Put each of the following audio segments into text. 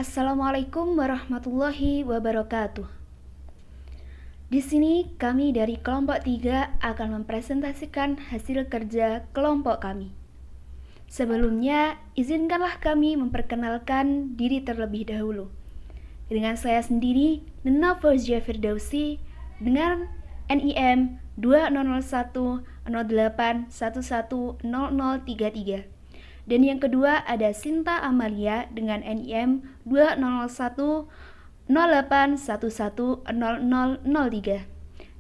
Assalamualaikum warahmatullahi wabarakatuh. Di sini kami dari kelompok 3 akan mempresentasikan hasil kerja kelompok kami. Sebelumnya, izinkanlah kami memperkenalkan diri terlebih dahulu. Dengan saya sendiri, Nena Fauzia Firdausi, dengan NIM 200108110033. Dan yang kedua ada Sinta Amalia dengan NIM 200108110003.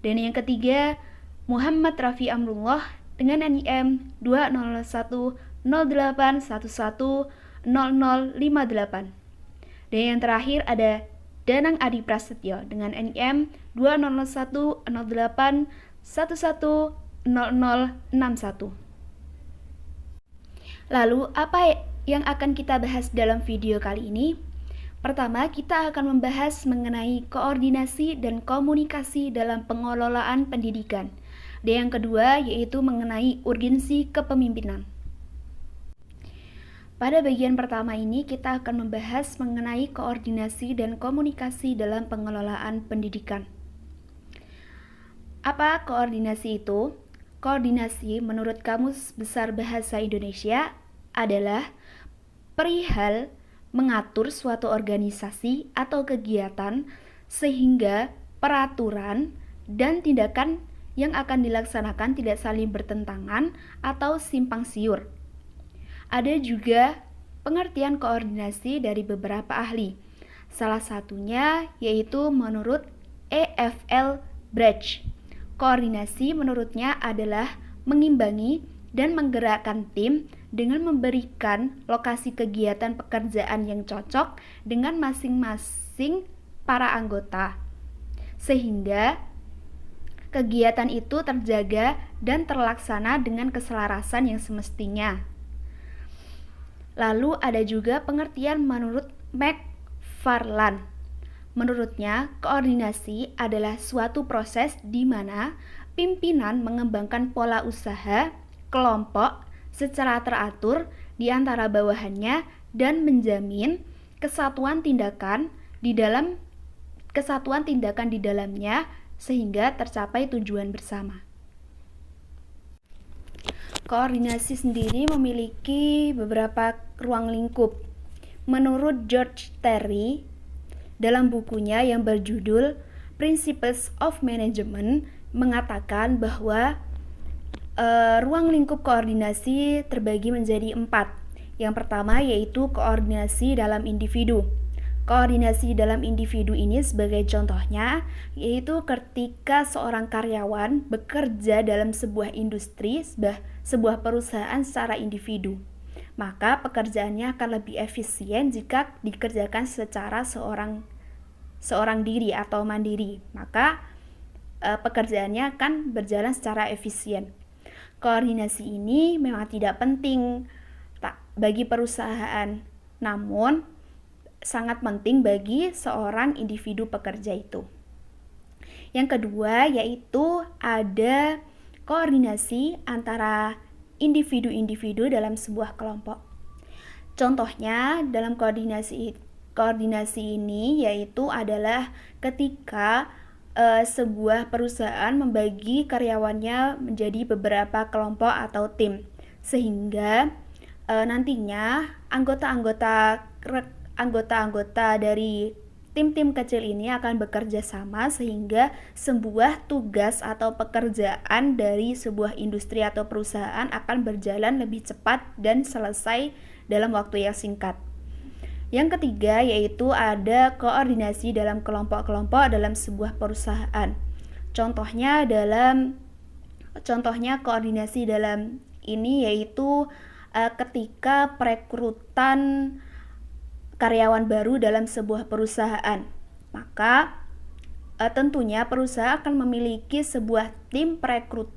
Dan yang ketiga Muhammad Rafi Amrullah dengan NIM 201008110058. Dan yang terakhir ada Danang Adi Prasetyo dengan NIM 201008110061. Lalu, apa yang akan kita bahas dalam video kali ini? Pertama, kita akan membahas mengenai koordinasi dan komunikasi dalam pengelolaan pendidikan. Dan yang kedua, yaitu mengenai urgensi kepemimpinan. Pada bagian pertama ini, kita akan membahas mengenai koordinasi dan komunikasi dalam pengelolaan pendidikan. Apa koordinasi itu? Koordinasi menurut Kamus Besar Bahasa Indonesia adalah perihal mengatur suatu organisasi atau kegiatan sehingga peraturan dan tindakan yang akan dilaksanakan tidak saling bertentangan atau simpang siur. Ada juga pengertian koordinasi dari beberapa ahli. Salah satunya yaitu menurut EFL Brach. Koordinasi menurutnya adalah mengimbangi dan menggerakkan tim dengan memberikan lokasi kegiatan pekerjaan yang cocok dengan masing-masing para anggota, sehingga kegiatan itu terjaga dan terlaksana dengan keselarasan yang semestinya. Lalu ada juga pengertian menurut McFarland. Menurutnya, koordinasi adalah suatu proses di mana pimpinan mengembangkan pola usaha kelompok secara teratur di antara bawahannya dan menjamin kesatuan tindakan di dalamnya sehingga tercapai tujuan bersama. Koordinasi sendiri memiliki beberapa ruang lingkup. Menurut George Terry, dalam bukunya yang berjudul Principles of Management mengatakan bahwa ruang lingkup koordinasi terbagi menjadi 4. Yang pertama yaitu koordinasi dalam individu. Koordinasi dalam individu ini sebagai contohnya yaitu ketika seorang karyawan bekerja dalam sebuah industri, sebuah perusahaan secara individu. Maka pekerjaannya akan lebih efisien jika dikerjakan secara seorang diri atau mandiri. Maka pekerjaannya akan berjalan secara efisien. Koordinasi ini memang tidak penting bagi perusahaan, namun sangat penting bagi seorang individu pekerja itu. Yang kedua yaitu ada koordinasi antara individu-individu dalam sebuah kelompok. Contohnya dalam koordinasi ini yaitu adalah ketika sebuah perusahaan membagi karyawannya menjadi beberapa kelompok atau tim, sehingga nantinya anggota-anggota dari tim-tim kecil ini akan bekerja sama sehingga sebuah tugas atau pekerjaan dari sebuah industri atau perusahaan akan berjalan lebih cepat dan selesai dalam waktu yang singkat. Yang ketiga yaitu ada koordinasi dalam kelompok-kelompok dalam sebuah perusahaan. Contohnya koordinasi dalam ini yaitu ketika perekrutan karyawan baru dalam sebuah perusahaan. Maka tentunya perusahaan akan memiliki sebuah tim perekrut.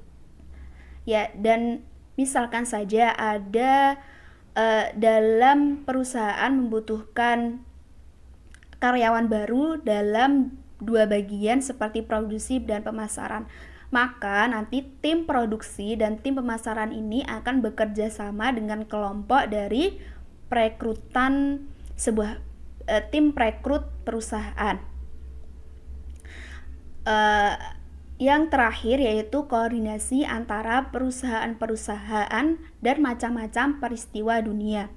Ya, dan misalkan saja ada dalam perusahaan membutuhkan karyawan baru dalam 2 bagian seperti produksi dan pemasaran. Maka nanti tim produksi dan tim pemasaran ini akan bekerja sama dengan kelompok dari perekrutan tim rekrut perusahaan. Yang terakhir yaitu koordinasi antara perusahaan-perusahaan dan macam-macam peristiwa dunia.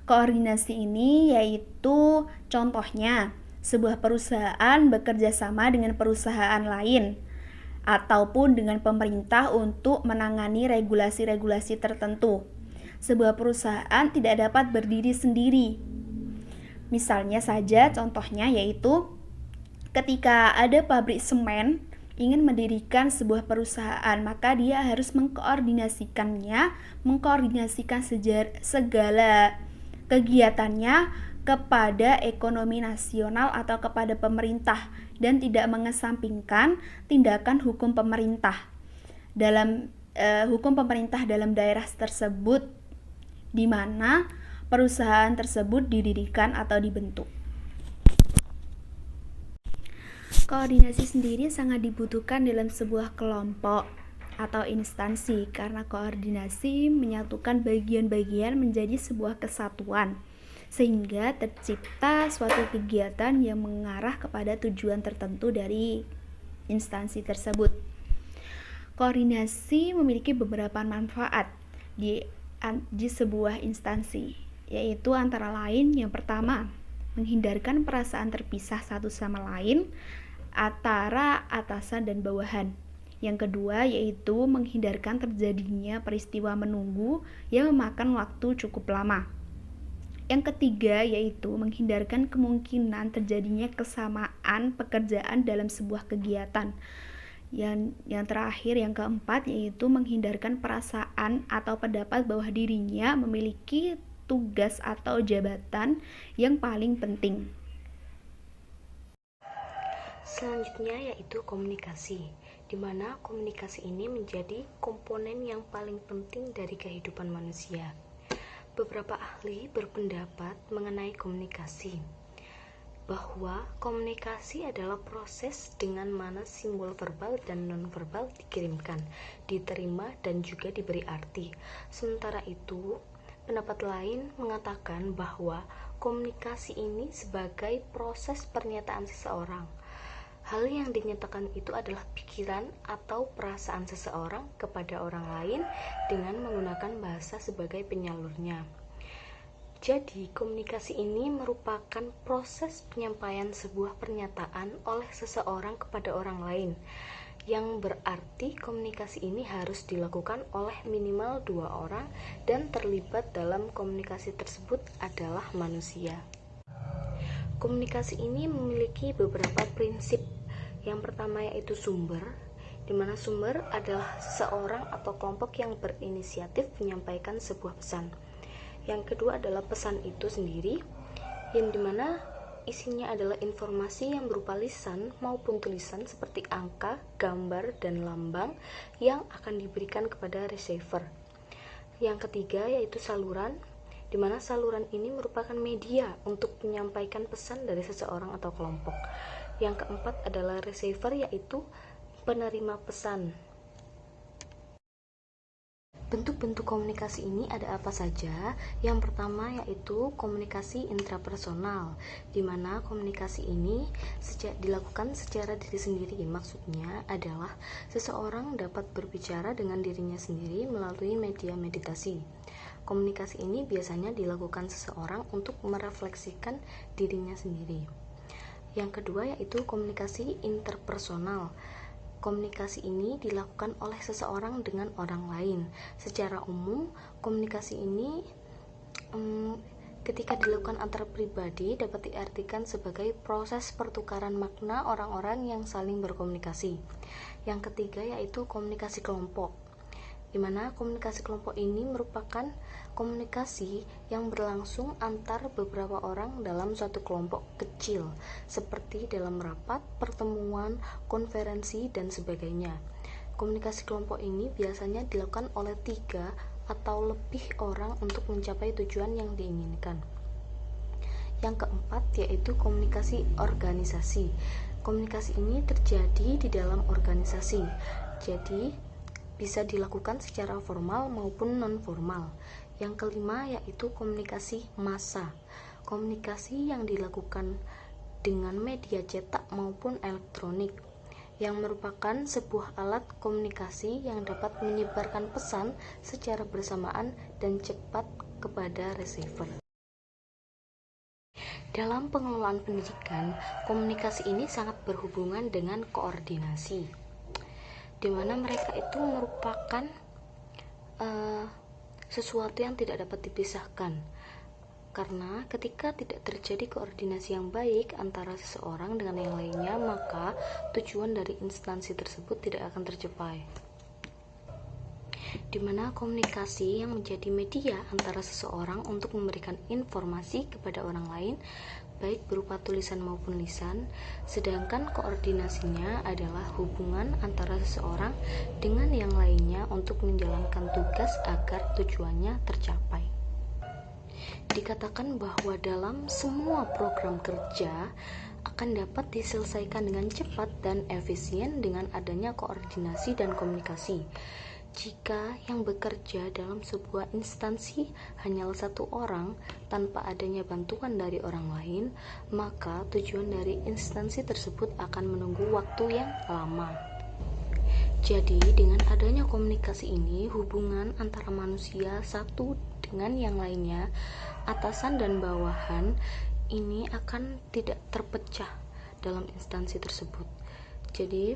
Koordinasi ini yaitu contohnya sebuah perusahaan bekerja sama dengan perusahaan lain ataupun dengan pemerintah untuk menangani regulasi-regulasi tertentu. Sebuah perusahaan tidak dapat berdiri sendiri. Misalnya saja contohnya yaitu ketika ada pabrik semen ingin mendirikan sebuah perusahaan, maka dia harus mengkoordinasikan segala kegiatannya kepada ekonomi nasional atau kepada pemerintah dan tidak mengesampingkan tindakan hukum pemerintah dalam daerah tersebut di mana perusahaan tersebut didirikan atau dibentuk. Koordinasi sendiri sangat dibutuhkan dalam sebuah kelompok atau instansi karena koordinasi menyatukan bagian-bagian menjadi sebuah kesatuan sehingga tercipta suatu kegiatan yang mengarah kepada tujuan tertentu dari instansi tersebut. Koordinasi memiliki beberapa manfaat di sebuah instansi, yaitu antara lain yang pertama, menghindarkan perasaan terpisah satu sama lain antara atasan dan bawahan. Yang kedua yaitu menghindarkan terjadinya peristiwa menunggu yang memakan waktu cukup lama. Yang ketiga yaitu menghindarkan kemungkinan terjadinya kesamaan pekerjaan dalam sebuah kegiatan. Yang terakhir, yang keempat yaitu menghindarkan perasaan atau pendapat bahwa dirinya memiliki tugas atau jabatan yang paling penting. Selanjutnya yaitu komunikasi, di mana komunikasi ini menjadi komponen yang paling penting dari kehidupan manusia. Beberapa ahli berpendapat mengenai komunikasi, bahwa komunikasi adalah proses dengan mana simbol verbal dan non-verbal dikirimkan, diterima, dan juga diberi arti. Sementara itu, pendapat lain mengatakan bahwa komunikasi ini sebagai proses pernyataan seseorang. Hal yang dinyatakan itu adalah pikiran atau perasaan seseorang kepada orang lain dengan menggunakan bahasa sebagai penyalurnya. Jadi, komunikasi ini merupakan proses penyampaian sebuah pernyataan oleh seseorang kepada orang lain, yang berarti komunikasi ini harus dilakukan oleh minimal 2 orang dan terlibat dalam komunikasi tersebut adalah manusia. Komunikasi ini memiliki beberapa prinsip. Yang pertama yaitu sumber, di mana sumber adalah seseorang atau kelompok yang berinisiatif menyampaikan sebuah pesan. Yang kedua adalah pesan itu sendiri, yang dimana isinya adalah informasi yang berupa lisan maupun tulisan seperti angka, gambar, dan lambang yang akan diberikan kepada receiver. Yang ketiga yaitu saluran, di mana saluran ini merupakan media untuk menyampaikan pesan dari seseorang atau kelompok. Yang keempat adalah receiver, yaitu penerima pesan. Bentuk-bentuk komunikasi ini ada apa saja? Yang pertama yaitu komunikasi intrapersonal, di mana komunikasi ini dilakukan secara diri sendiri. Maksudnya adalah seseorang dapat berbicara dengan dirinya sendiri melalui media meditasi. Komunikasi ini biasanya dilakukan seseorang untuk merefleksikan dirinya sendiri. Yang kedua yaitu komunikasi interpersonal. Komunikasi ini dilakukan oleh seseorang dengan orang lain. Secara umum, komunikasi ini ketika dilakukan antar pribadi dapat diartikan sebagai proses pertukaran makna orang-orang yang saling berkomunikasi. Yang ketiga yaitu komunikasi kelompok, di mana komunikasi kelompok ini merupakan komunikasi yang berlangsung antar beberapa orang dalam suatu kelompok kecil, seperti dalam rapat, pertemuan, konferensi, dan sebagainya. Komunikasi kelompok ini biasanya dilakukan oleh 3 atau lebih orang untuk mencapai tujuan yang diinginkan. Yang keempat yaitu komunikasi organisasi. Komunikasi ini terjadi di dalam organisasi, jadi bisa dilakukan secara formal maupun non-formal. Yang kelima yaitu komunikasi massa. Komunikasi yang dilakukan dengan media cetak maupun elektronik, yang merupakan sebuah alat komunikasi yang dapat menyebarkan pesan secara bersamaan dan cepat kepada receiver. Dalam pengelolaan pendidikan, komunikasi ini sangat berhubungan dengan koordinasi, di mana mereka itu merupakan sesuatu yang tidak dapat dipisahkan. Karena ketika tidak terjadi koordinasi yang baik antara seseorang dengan yang lainnya, maka tujuan dari instansi tersebut tidak akan tercapai. Di mana komunikasi yang menjadi media antara seseorang untuk memberikan informasi kepada orang lain, baik berupa tulisan maupun lisan, sedangkan koordinasinya adalah hubungan antara seseorang dengan yang lainnya untuk menjalankan tugas agar tujuannya tercapai. Dikatakan bahwa dalam semua program kerja akan dapat diselesaikan dengan cepat dan efisien dengan adanya koordinasi dan komunikasi. Jika yang bekerja dalam sebuah instansi hanyalah satu orang tanpa adanya bantuan dari orang lain, maka tujuan dari instansi tersebut akan menunggu waktu yang lama. Jadi, dengan adanya komunikasi ini, hubungan antara manusia satu dengan yang lainnya, atasan dan bawahan, ini akan tidak terpecah dalam instansi tersebut. Jadi,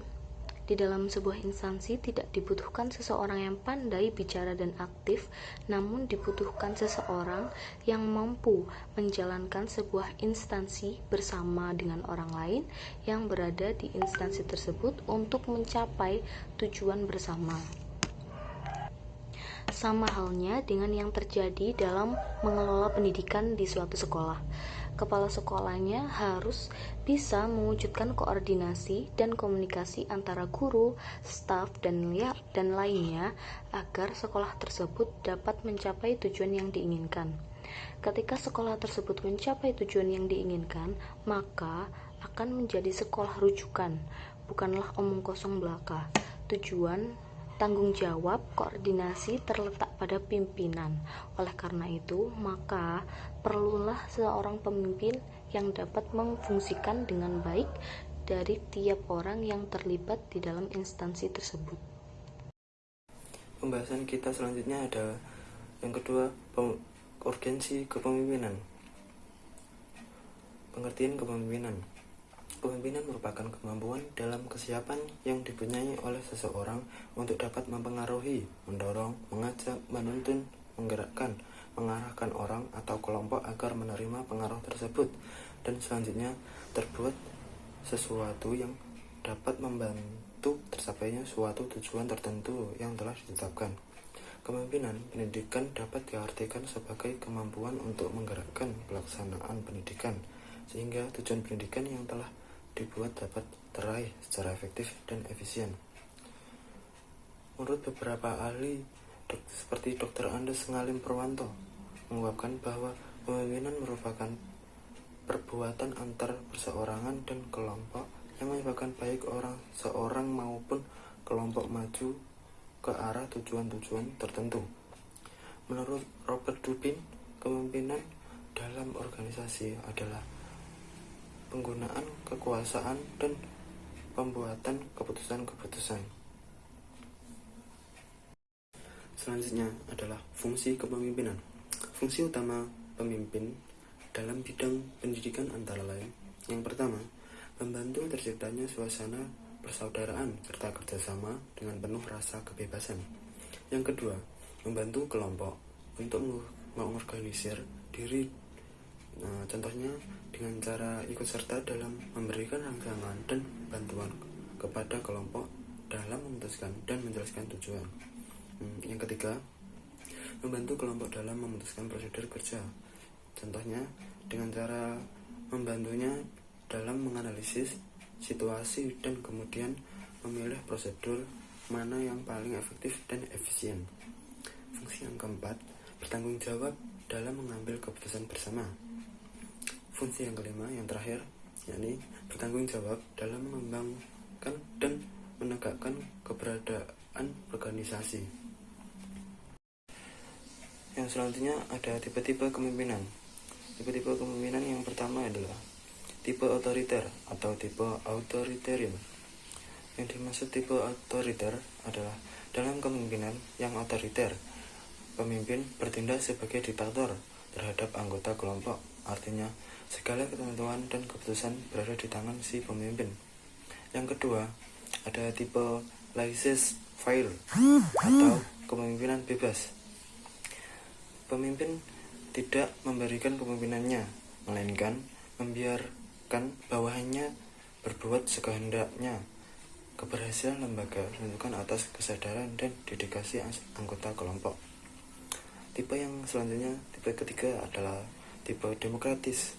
di dalam sebuah instansi tidak dibutuhkan seseorang yang pandai bicara dan aktif, namun dibutuhkan seseorang yang mampu menjalankan sebuah instansi bersama dengan orang lain yang berada di instansi tersebut untuk mencapai tujuan bersama. Sama halnya dengan yang terjadi dalam mengelola pendidikan di suatu sekolah. Kepala sekolahnya harus bisa mewujudkan koordinasi dan komunikasi antara guru, staf, dan lainnya agar sekolah tersebut dapat mencapai tujuan yang diinginkan. Ketika sekolah tersebut mencapai tujuan yang diinginkan, maka akan menjadi sekolah rujukan, bukanlah omong kosong belaka. Tanggung jawab koordinasi terletak pada pimpinan. Oleh karena itu, maka perlulah seorang pemimpin yang dapat memfungsikan dengan baik dari tiap orang yang terlibat di dalam instansi tersebut. Pembahasan kita selanjutnya adalah yang kedua, urgensi kepemimpinan. Pengertian kepemimpinan. Kepemimpinan merupakan kemampuan dalam kesiapan yang dipunyai oleh seseorang untuk dapat mempengaruhi, mendorong, mengajak, menuntun, menggerakkan, mengarahkan orang atau kelompok agar menerima pengaruh tersebut, dan selanjutnya terbuat sesuatu yang dapat membantu tercapainya suatu tujuan tertentu yang telah ditetapkan. Kepemimpinan pendidikan dapat diartikan sebagai kemampuan untuk menggerakkan pelaksanaan pendidikan, sehingga tujuan pendidikan yang telah dibuat dapat teraih secara efektif dan efisien. Menurut beberapa ahli seperti Dr. Andes Ngalim Purwanto mengungkapkan bahwa kepemimpinan merupakan perbuatan antar perseorangan dan kelompok yang menyebabkan baik seorang maupun kelompok maju ke arah tujuan-tujuan tertentu. Menurut Robert Dubin, kepemimpinan dalam organisasi adalah penggunaan kekuasaan dan pembuatan keputusan-keputusan. Selanjutnya adalah fungsi kepemimpinan. Fungsi utama pemimpin dalam bidang pendidikan antara lain: yang pertama, membantu terciptanya suasana persaudaraan serta kerjasama dengan penuh rasa kebebasan. Yang kedua, membantu kelompok untuk mengorganisir diri. Contohnya dengan cara ikut serta dalam memberikan rangsangan dan bantuan kepada kelompok dalam memutuskan dan menjelaskan tujuan. Yang ketiga, membantu kelompok dalam memutuskan prosedur kerja. Contohnya dengan cara membantunya dalam menganalisis situasi dan kemudian memilih prosedur mana yang paling efektif dan efisien. Fungsi yang keempat, bertanggung jawab dalam mengambil keputusan bersama. Fungsi yang kelima, yang terakhir, yakni bertanggung jawab dalam mengembangkan dan menegakkan keberadaan organisasi. Yang selanjutnya ada tipe-tipe kepemimpinan. Tipe-tipe kepemimpinan yang pertama adalah tipe otoriter atau tipe authoritarian. Yang dimaksud tipe otoriter adalah dalam kepemimpinan yang otoriter, pemimpin bertindak sebagai diktator terhadap anggota kelompok. Artinya, segala ketentuan dan keputusan berada di tangan si pemimpin. Yang kedua, ada tipe laissez-faire atau kepemimpinan bebas. Pemimpin tidak memberikan kepemimpinannya, melainkan membiarkan bawahannya berbuat sekehendaknya. Keberhasilan lembaga ditentukan atas kesadaran dan dedikasi anggota kelompok. Tipe yang selanjutnya, tipe ketiga adalah tipe demokratis,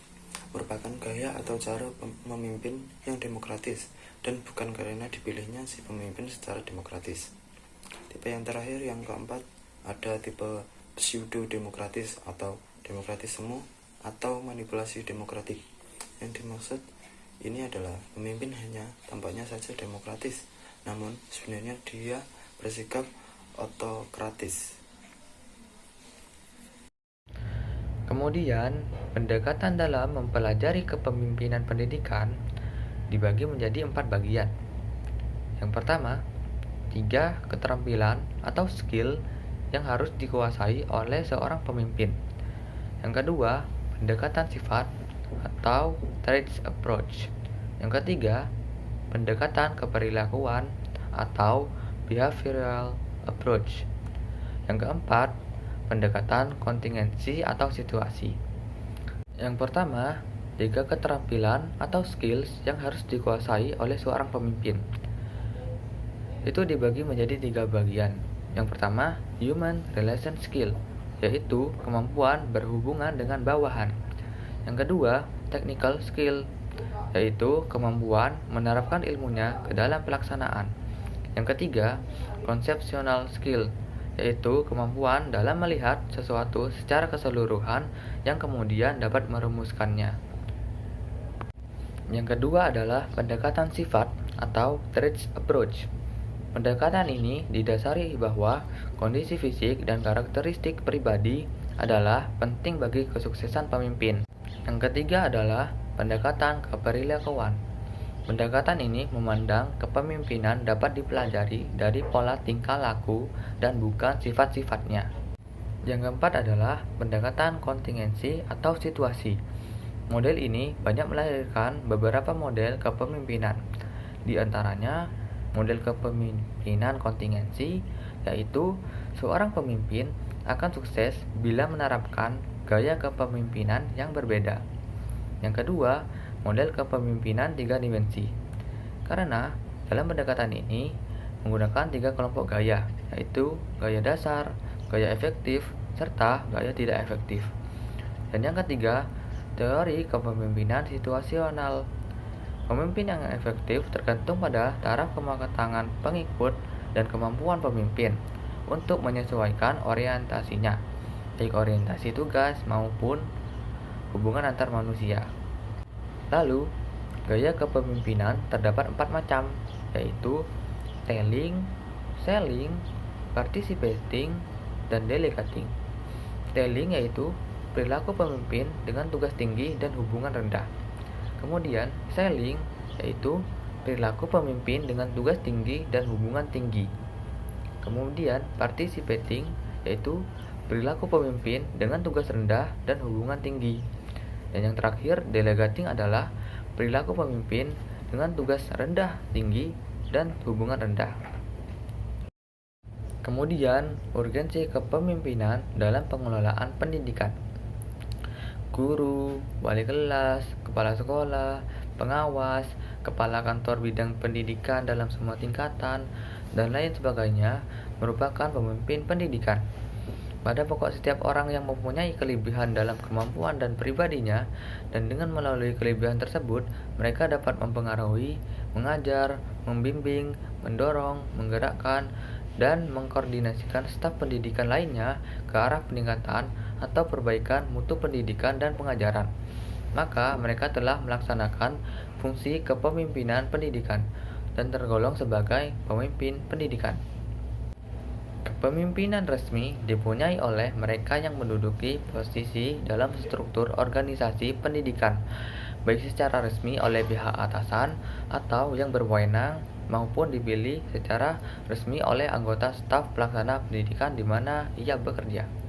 merupakan gaya atau cara memimpin yang demokratis dan bukan karena dipilihnya si pemimpin secara demokratis. Tipe yang terakhir, yang keempat, ada tipe pseudo-demokratis atau demokratisme atau manipulasi demokratik. Yang dimaksud ini adalah pemimpin hanya tampaknya saja demokratis, namun sebenarnya dia bersikap otokratis. Kemudian, pendekatan dalam mempelajari kepemimpinan pendidikan dibagi menjadi 4 bagian. Yang pertama, 3 keterampilan atau skill yang harus dikuasai oleh seorang pemimpin. Yang kedua, pendekatan sifat atau traits approach. Yang ketiga, pendekatan keperilakuan atau behavioral approach. Yang keempat, pendekatan kontingensi atau situasi. Yang pertama, 3 keterampilan atau skills yang harus dikuasai oleh seorang pemimpin. Itu dibagi menjadi 3 bagian. Yang pertama, human relation skill, yaitu kemampuan berhubungan dengan bawahan. Yang kedua, technical skill, yaitu kemampuan menerapkan ilmunya ke dalam pelaksanaan. Yang ketiga, conceptual skill, yaitu kemampuan dalam melihat sesuatu secara keseluruhan yang kemudian dapat merumuskannya. Yang kedua adalah pendekatan sifat atau traits approach. Pendekatan ini didasari bahwa kondisi fisik dan karakteristik pribadi adalah penting bagi kesuksesan pemimpin. Yang ketiga adalah pendekatan keperilakuan. Pendekatan ini memandang kepemimpinan dapat dipelajari dari pola tingkah laku dan bukan sifat-sifatnya. Yang keempat adalah pendekatan kontingensi atau situasi. Model ini banyak melahirkan beberapa model kepemimpinan. Di antaranya, model kepemimpinan kontingensi, yaitu seorang pemimpin akan sukses bila menerapkan gaya kepemimpinan yang berbeda. Yang kedua, model kepemimpinan 3 dimensi. Karena dalam pendekatan ini menggunakan 3 kelompok gaya, yaitu gaya dasar, gaya efektif, serta gaya tidak efektif. Dan yang ketiga, teori kepemimpinan situasional. Pemimpin yang efektif tergantung pada taraf kematangan pengikut dan kemampuan pemimpin untuk menyesuaikan orientasinya, baik orientasi tugas maupun hubungan antar manusia. Lalu, gaya kepemimpinan terdapat 4 macam, yaitu telling, selling, participating, dan delegating. Telling yaitu perilaku pemimpin dengan tugas tinggi dan hubungan rendah. Kemudian, selling yaitu perilaku pemimpin dengan tugas tinggi dan hubungan tinggi. Kemudian, participating yaitu perilaku pemimpin dengan tugas rendah dan hubungan tinggi. Dan yang terakhir, delegating adalah perilaku pemimpin dengan tugas rendah, tinggi, dan hubungan rendah. Kemudian, urgensi kepemimpinan dalam pengelolaan pendidikan. Guru, wali kelas, kepala sekolah, pengawas, kepala kantor bidang pendidikan dalam semua tingkatan, dan lain sebagainya merupakan pemimpin pendidikan. Pada pokok, setiap orang yang mempunyai kelebihan dalam kemampuan dan pribadinya, dan dengan melalui kelebihan tersebut, mereka dapat mempengaruhi, mengajar, membimbing, mendorong, menggerakkan, dan mengkoordinasikan staf pendidikan lainnya ke arah peningkatan atau perbaikan mutu pendidikan dan pengajaran. Maka mereka telah melaksanakan fungsi kepemimpinan pendidikan dan tergolong sebagai pemimpin pendidikan. Pemimpinan resmi dipunyai oleh mereka yang menduduki posisi dalam struktur organisasi pendidikan, baik secara resmi oleh pihak atasan atau yang berwenang maupun dipilih secara resmi oleh anggota staf pelaksana pendidikan di mana ia bekerja.